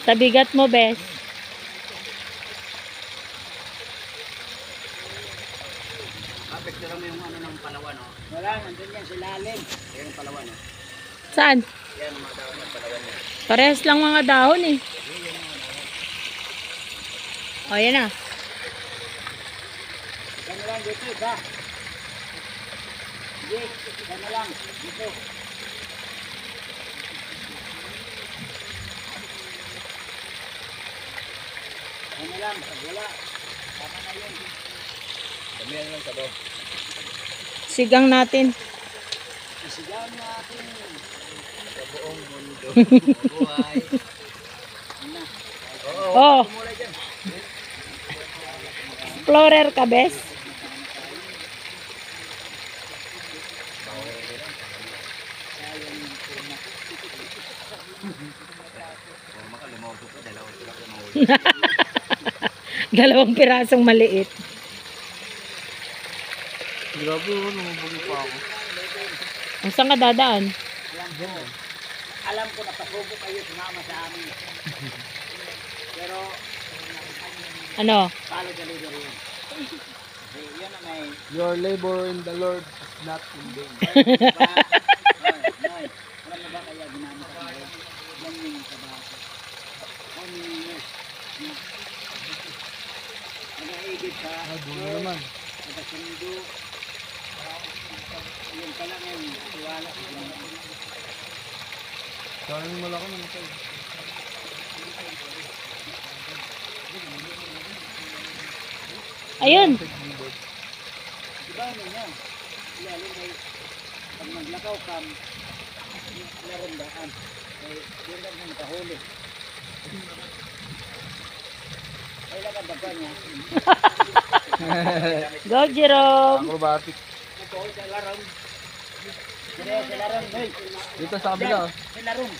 Sa bigat mo, bes. Apekto lang yung ano ng Palawan, no? Wala, nandun yan sa lalim. Yan ang Palawan, no? Saan? Yan ang mga dahon ng Palawan niya. Parehas lang mga dahon eh. O, yan na. Isa na lang dito, isa. Sige, isa na lang. Dito. Isa na lang, pag wala. Tama na yun. Kami yan lang sa do. Sigang natin. Isigaw natin. Sa buong mundo. Buhay. Ano? Oo, Oh, tumulay dyan. explorer ka, bes. Dalawang pirasong maliit. Grabe, namabagi pa ako. Ang saan ka dadaan? Alam ko na pasubo kayo sumama sa amin. Pero, Ano? follow the leader yun. Kasi yun na may... Your labor in the Lord is not in vain. Noy, alam mo ba kaya ginamit ako ngayon? Yan yung trabaho ko. How many years? Nag-aigit ka. Dulo naman. Nagasundo. Yun pala ngayon, tiwala ko. Sayang malaki naman tayo. Ayun. Diba ano niya? Ilalim ay pag maglakaw ka, larandaan. Ay, yun lang yung kahuli. Ay, lakad ba niya? Go, Jerome. Acrobatic. Ito, sa larang. Sa larang, hoy. Dito sa kabila. Sa larang.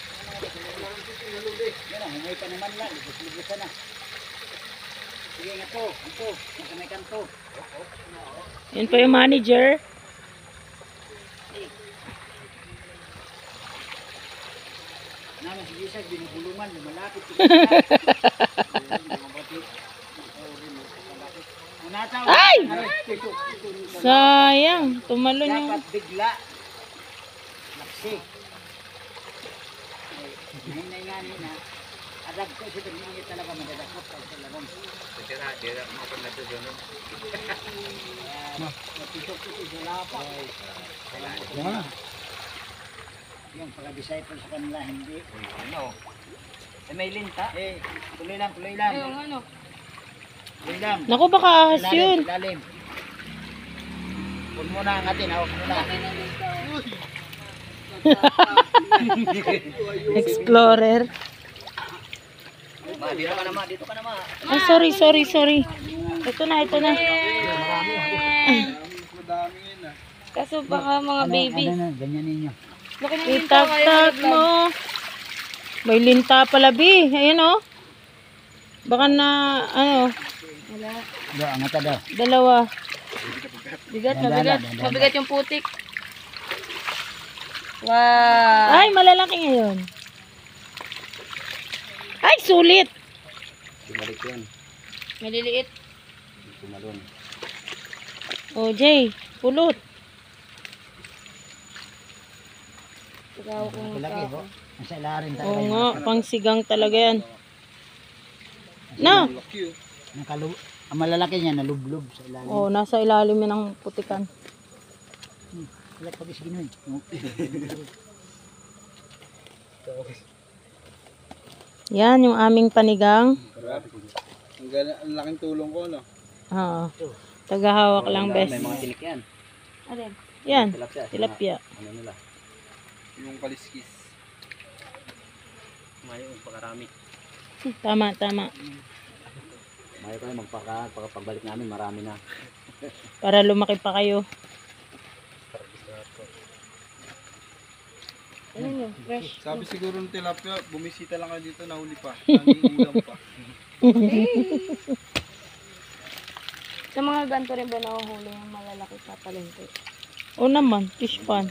Yan na, humoy ka naman lang. Lubos-lubosan na. Sige nga po, ito. Nasa may kanto. Yun pa yung manager. Naman si Jesus, binubulungan, lumalapit. Ay! Sayang. Tumalon yung... Dapat bigla. Laksi. Hinay nga nina. Adag ko si Tingin talaga madadakot pag talagang. Tira, mapan na ito doon. Matisok ito sa lapa. Yan. Yung pagka-disciple sa kanila, hindi. Ano? May linta. Tuloy lang, tuloy lang. ano? Tuloy lang. Naku, baka ahas yun. Ilalim. Huwag mo na ang atin, hawak mo na. Explorer. Ma, dito ka na ma, dito ka na ma. Ay, sorry. Ito na. Madami yun ah. Kaso baka mga babies. Ano na, ganyan ninyo. Itagtag mo. May linta pala, Bi. Ayan, oh. Baka na, ano, Do, angata daw. dalawa. Bigat, mabigat. Mabigat yung putik. Wow. Ay, malalaki ngayon. Ay, sulit. Bumalik yan. Maliliit. Sumalon. O, Jay, pulot. Ikaw kung Malaki, bo. Nasa ilalim talaga. Oo nga, pang sigang talaga yan. Na! Ang malalaki niya, nalublob sa ilalim. Oh, nasa ilalim yan ng putikan. Wala pag isginoy. Yan, yung aming panigang. Ang laking tulong ko, no? Oo. Tagahawak lang, bes. May mga tinik yan. Alin? Yan, Tilapia. tilapia. Ano nila? Yung kaliskis. Mayo yung pakarami. Tama. Mayo kayo pagbalik namin, marami na. Para lumaki pa kayo. Ano yun? Fresh. Sabi siguro ng tilapia, bumisita lang kayo dito, nahuli pa. Nangingulam pa. Sa mga ganito rin ba nahuhuli yung malalaki sa palengke? O naman, fish pan.